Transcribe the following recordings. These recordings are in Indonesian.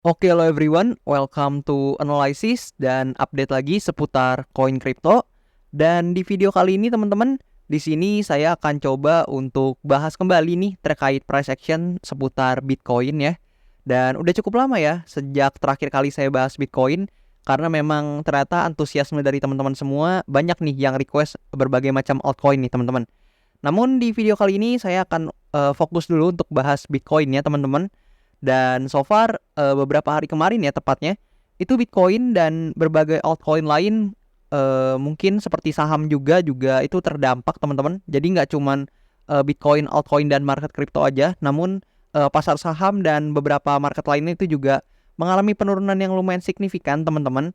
Oke, hello everyone, welcome to Analysis dan update lagi seputar koin kripto. Dan di video kali ini teman-teman, di sini saya akan coba untuk bahas kembali nih terkait price action seputar Bitcoin ya. Dan udah cukup lama ya sejak terakhir kali saya bahas Bitcoin, karena memang ternyata antusiasme dari teman-teman semua banyak nih yang request berbagai macam altcoin nih teman-teman. Namun di video kali ini saya akan fokus dulu untuk bahas Bitcoin ya teman-teman. Dan so far beberapa hari kemarin ya tepatnya itu Bitcoin dan berbagai altcoin lain mungkin seperti saham juga itu terdampak teman-teman. Jadi nggak cuman Bitcoin, altcoin dan market kripto aja, namun pasar saham dan beberapa market lainnya itu juga mengalami penurunan yang lumayan signifikan teman-teman.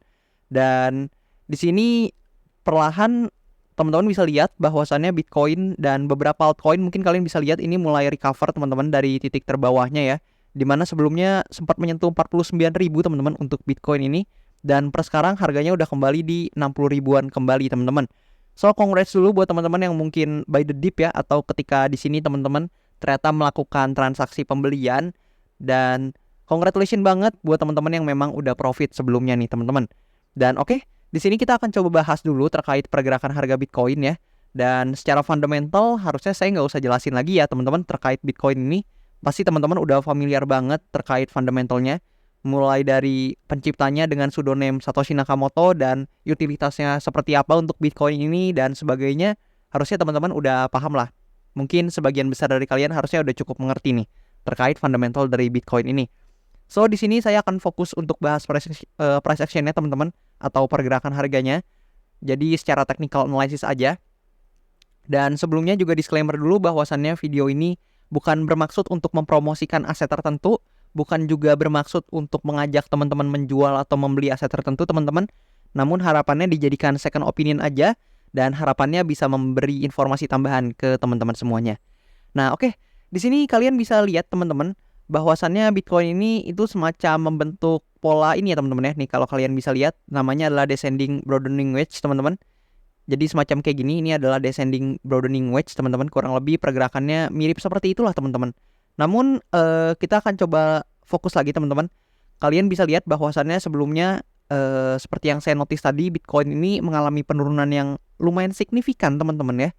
Dan di sini perlahan teman-teman bisa lihat bahwasannya Bitcoin dan beberapa altcoin mungkin kalian bisa lihat ini mulai recover teman-teman dari titik terbawahnya ya, dimana sebelumnya sempat menyentuh 49.000 teman-teman untuk Bitcoin ini, dan per sekarang harganya udah kembali di 60 ribuan kembali teman-teman. So congrats dulu buat teman-teman yang mungkin buy the dip ya, atau ketika di sini teman-teman ternyata melakukan transaksi pembelian, dan congratulations banget buat teman-teman yang memang udah profit sebelumnya nih teman-teman. Dan oke, di sini kita akan coba bahas dulu terkait pergerakan harga Bitcoin ya. Dan secara fundamental harusnya saya nggak usah jelasin lagi ya teman-teman terkait Bitcoin ini. Pasti teman-teman udah familiar banget terkait fundamentalnya. Mulai dari penciptanya dengan pseudonym Satoshi Nakamoto dan utilitasnya seperti apa untuk Bitcoin ini dan sebagainya. Harusnya teman-teman udah paham lah. Mungkin sebagian besar dari kalian harusnya udah cukup mengerti nih terkait fundamental dari Bitcoin ini. So di sini saya akan fokus untuk bahas price actionnya teman-teman, atau pergerakan harganya. Jadi secara technical analysis aja. Dan sebelumnya juga disclaimer dulu bahwasannya video ini bukan bermaksud untuk mempromosikan aset tertentu, bukan juga bermaksud untuk mengajak teman-teman menjual atau membeli aset tertentu teman-teman. Namun harapannya dijadikan second opinion aja, dan harapannya bisa memberi informasi tambahan ke teman-teman semuanya. Nah, oke. Di sini kalian bisa lihat teman-teman bahwasannya Bitcoin ini itu semacam membentuk pola ini ya teman-teman ya. Nih kalau kalian bisa lihat namanya adalah descending broadening wedge teman-teman. Jadi semacam kayak gini, ini adalah descending broadening wedge teman-teman. Kurang lebih pergerakannya mirip seperti itulah teman-teman. Namun kita akan coba fokus lagi teman-teman. Kalian bisa lihat bahwasannya sebelumnya seperti yang saya notice tadi, Bitcoin ini mengalami penurunan yang lumayan signifikan teman-teman ya.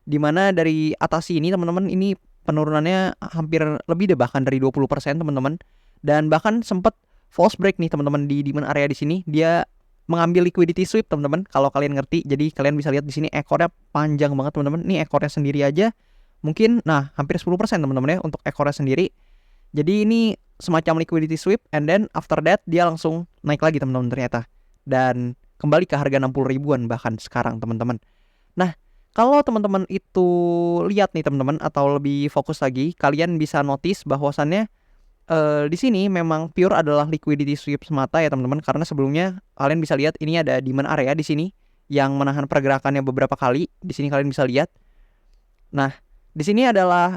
Dimana dari atas ini teman-teman, ini penurunannya hampir lebih deh, bahkan dari 20% teman-teman. Dan bahkan sempat false break nih teman-teman di demand area di sini. Dia mengambil liquidity sweep teman-teman, kalau kalian ngerti. Jadi kalian bisa lihat di sini ekornya panjang banget teman-teman. Ini ekornya sendiri aja mungkin hampir 10% teman-teman ya untuk ekornya sendiri. Jadi ini semacam liquidity sweep, and then after that dia langsung naik lagi teman-teman ternyata. Dan kembali ke harga 60 ribuan bahkan sekarang teman-teman. Nah, kalau teman-teman itu lihat nih teman-teman, atau lebih fokus lagi, kalian bisa notice bahwasannya di sini memang pure adalah liquidity sweep semata ya teman-teman, karena sebelumnya kalian bisa lihat ini ada demand area di sini yang menahan pergerakannya beberapa kali. Di sini kalian bisa lihat. Nah, di sini adalah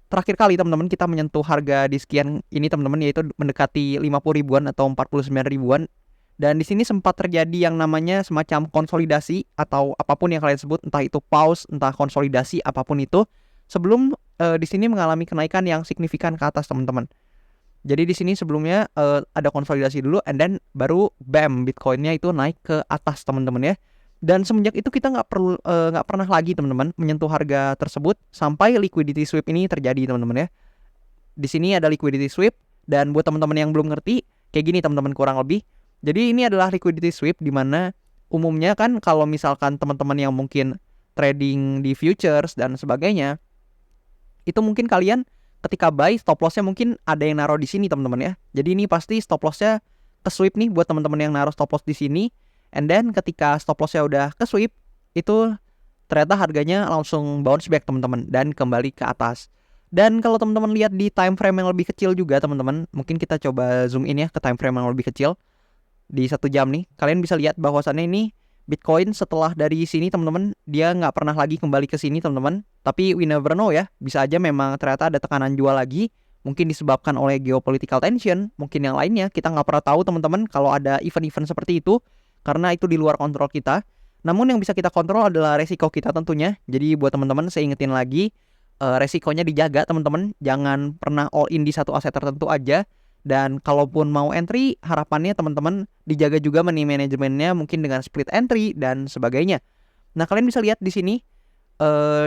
terakhir kali teman-teman kita menyentuh harga di sekian ini teman-teman, yaitu mendekati 50 ribuan atau 49 ribuan. Dan di sini sempat terjadi yang namanya semacam konsolidasi atau apapun yang kalian sebut, entah itu pause, entah konsolidasi, apapun itu, sebelum di sini mengalami kenaikan yang signifikan ke atas teman-teman. Jadi di sini sebelumnya ada konsolidasi dulu, and then baru bam, Bitcoinnya itu naik ke atas teman-teman ya. Dan semenjak itu kita nggak pernah lagi teman-teman menyentuh harga tersebut sampai liquidity sweep ini terjadi teman-teman ya. Di sini ada liquidity sweep, dan buat teman-teman yang belum ngerti, kayak gini teman-teman kurang lebih. Jadi ini adalah liquidity sweep, di mana umumnya kan kalau misalkan teman-teman yang mungkin trading di futures dan sebagainya, itu mungkin kalian ketika buy stop lossnya mungkin ada yang naruh di sini teman-teman ya. Jadi ini pasti stop lossnya ke sweep nih buat teman-teman yang naruh stop loss di sini. And then ketika stop lossnya udah ke sweep, itu ternyata harganya langsung bounce back teman-teman dan kembali ke atas. Dan kalau teman-teman lihat di time frame yang lebih kecil juga teman-teman, mungkin kita coba zoom in ya ke time frame yang lebih kecil di 1 jam nih. Kalian bisa lihat bahwasannya ini Bitcoin setelah dari sini teman-teman, dia nggak pernah lagi kembali ke sini teman-teman. Tapi we never know ya, bisa aja memang ternyata ada tekanan jual lagi, mungkin disebabkan oleh geopolitical tension, mungkin yang lainnya. Kita nggak pernah tahu teman-teman kalau ada event-event seperti itu, karena itu di luar kontrol kita. Namun yang bisa kita kontrol adalah resiko kita tentunya. Jadi buat teman-teman saya ingetin lagi, resikonya dijaga teman-teman. Jangan pernah all in di satu aset tertentu aja. Dan kalaupun mau entry, harapannya teman-teman dijaga juga money manajemennya mungkin dengan split entry dan sebagainya. Nah, kalian bisa lihat di sini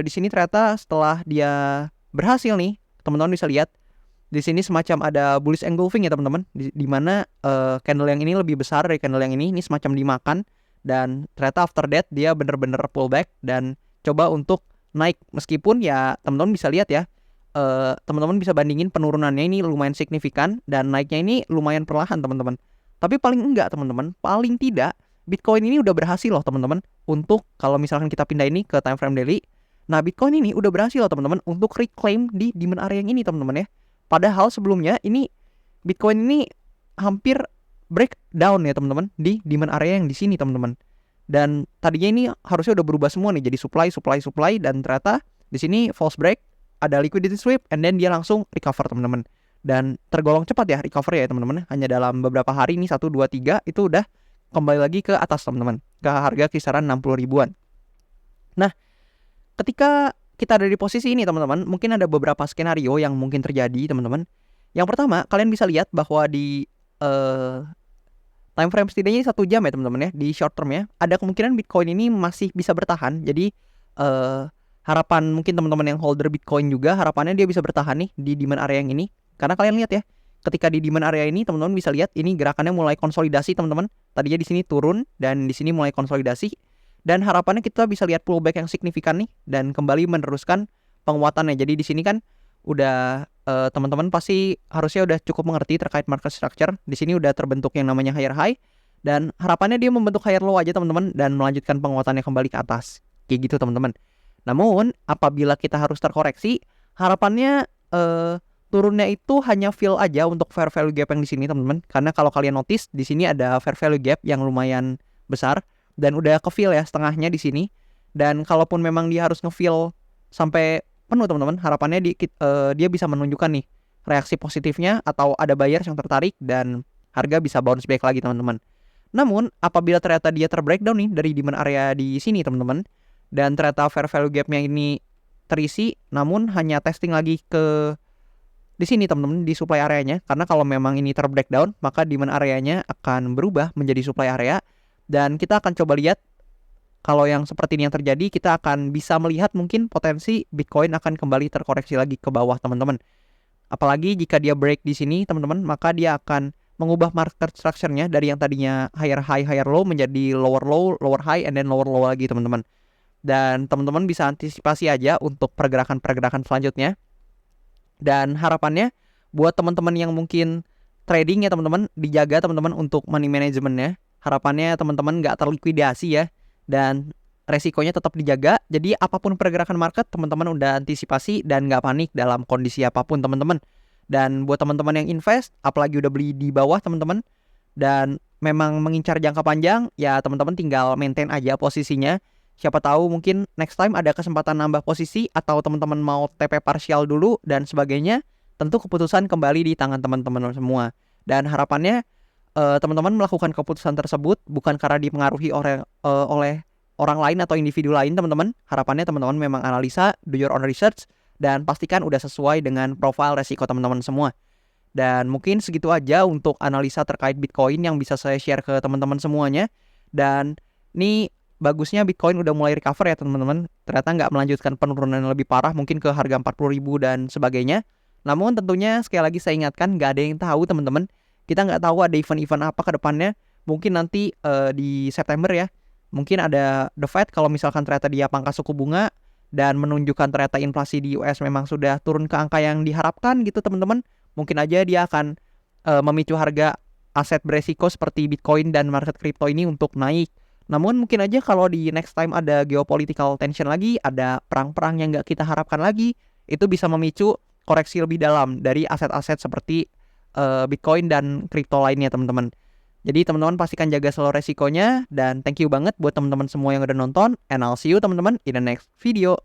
di sini ternyata setelah dia berhasil nih, teman-teman bisa lihat di sini semacam ada bullish engulfing ya teman-teman, di mana candle yang ini lebih besar dari candle yang ini semacam dimakan, dan ternyata after that dia bener-bener pullback dan coba untuk naik, meskipun ya teman-teman bisa lihat ya, teman-teman bisa bandingin penurunannya ini lumayan signifikan dan naiknya ini lumayan perlahan teman-teman. Tapi paling enggak teman-teman, paling tidak Bitcoin ini udah berhasil loh teman-teman untuk kalau misalkan kita pindah ini ke time frame daily. Nah, Bitcoin ini udah berhasil loh teman-teman untuk reclaim di demand area yang ini teman-teman ya. Padahal sebelumnya ini Bitcoin ini hampir breakdown ya teman-teman di demand area yang di sini teman-teman. Dan tadinya ini harusnya udah berubah semua nih jadi supply dan ternyata di sini false break, ada liquidity sweep, and then dia langsung recover teman-teman. Dan tergolong cepat ya recover ya teman-teman. Hanya dalam beberapa hari ini 1 2 3 itu udah kembali lagi ke atas teman-teman, ke harga kisaran 60 ribuan. Nah, ketika kita ada di posisi ini teman-teman, mungkin ada beberapa skenario yang mungkin terjadi teman-teman. Yang pertama, kalian bisa lihat bahwa di time frame setidaknya 1 jam ya teman-teman ya, di short term ya, ada kemungkinan Bitcoin ini masih bisa bertahan. Jadi harapan mungkin teman-teman yang holder Bitcoin juga, harapannya dia bisa bertahan nih di demand area yang ini. Karena kalian lihat ya, ketika di demand area ini teman-teman bisa lihat ini gerakannya mulai konsolidasi teman-teman. Tadinya di sini turun dan di sini mulai konsolidasi, dan harapannya kita bisa lihat pullback yang signifikan nih dan kembali meneruskan penguatannya. Jadi di sini kan udah teman-teman pasti harusnya udah cukup mengerti terkait market structure. Di sini udah terbentuk yang namanya higher high dan harapannya dia membentuk higher low aja teman-teman dan melanjutkan penguatannya kembali ke atas. Kayak gitu teman-teman. Namun apabila kita harus terkoreksi, harapannya turunnya itu hanya fill aja untuk fair value gap yang di sini teman-teman. Karena kalau kalian notice di sini ada fair value gap yang lumayan besar dan udah ke fill ya setengahnya di sini. Dan kalaupun memang dia harus nge-fill sampai penuh teman-teman, harapannya dia bisa menunjukkan nih reaksi positifnya atau ada buyers yang tertarik dan harga bisa bounce back lagi teman-teman. Namun apabila ternyata dia terbreakdown nih dari demand area di sini teman-teman, dan ternyata fair value gapnya ini terisi, namun hanya testing lagi ke di sini teman-teman di supply areanya, karena kalau memang ini terbreakdown maka demand areanya akan berubah menjadi supply area, dan kita akan coba lihat kalau yang seperti ini yang terjadi, kita akan bisa melihat mungkin potensi Bitcoin akan kembali terkoreksi lagi ke bawah teman-teman. Apalagi jika dia break di sini teman-teman, maka dia akan mengubah market structure-nya dari yang tadinya higher high higher low menjadi lower low lower high and then lower low lagi teman-teman. Dan teman-teman bisa antisipasi aja untuk pergerakan-pergerakan selanjutnya. Dan harapannya buat teman-teman yang mungkin trading ya teman-teman, dijaga teman-teman untuk money managementnya. Harapannya teman-teman nggak terlikuidasi ya, dan resikonya tetap dijaga. Jadi apapun pergerakan market teman-teman udah antisipasi dan nggak panik dalam kondisi apapun teman-teman. Dan buat teman-teman yang invest, apalagi udah beli di bawah teman-teman dan memang mengincar jangka panjang, ya teman-teman tinggal maintain aja posisinya. Siapa tahu mungkin next time ada kesempatan nambah posisi atau teman-teman mau TP parsial dulu dan sebagainya. Tentu keputusan kembali di tangan teman-teman semua. Dan harapannya teman-teman melakukan keputusan tersebut bukan karena dipengaruhi oleh orang lain atau individu lain teman-teman. Harapannya teman-teman memang analisa, do your own research, dan pastikan udah sesuai dengan profil resiko teman-teman semua. Dan mungkin segitu aja untuk analisa terkait Bitcoin yang bisa saya share ke teman-teman semuanya. Dan ini bagusnya Bitcoin udah mulai recover ya teman-teman. Ternyata nggak melanjutkan penurunan yang lebih parah mungkin ke harga 40 ribu dan sebagainya. Namun tentunya sekali lagi saya ingatkan, nggak ada yang tahu teman-teman. Kita nggak tahu ada event-event apa ke depannya. Mungkin nanti di September ya, mungkin ada The Fed kalau misalkan ternyata dia pangkas suku bunga dan menunjukkan ternyata inflasi di US memang sudah turun ke angka yang diharapkan gitu teman-teman. Mungkin aja dia akan memicu harga aset beresiko seperti Bitcoin dan market crypto ini untuk naik. Namun mungkin aja kalau di next time ada geopolitical tension lagi, ada perang-perang yang nggak kita harapkan lagi, itu bisa memicu koreksi lebih dalam dari aset-aset seperti Bitcoin dan kripto lainnya teman-teman. Jadi teman-teman pastikan jaga selalu resikonya, dan thank you banget buat teman-teman semua yang udah nonton, and I'll see you teman-teman in the next video.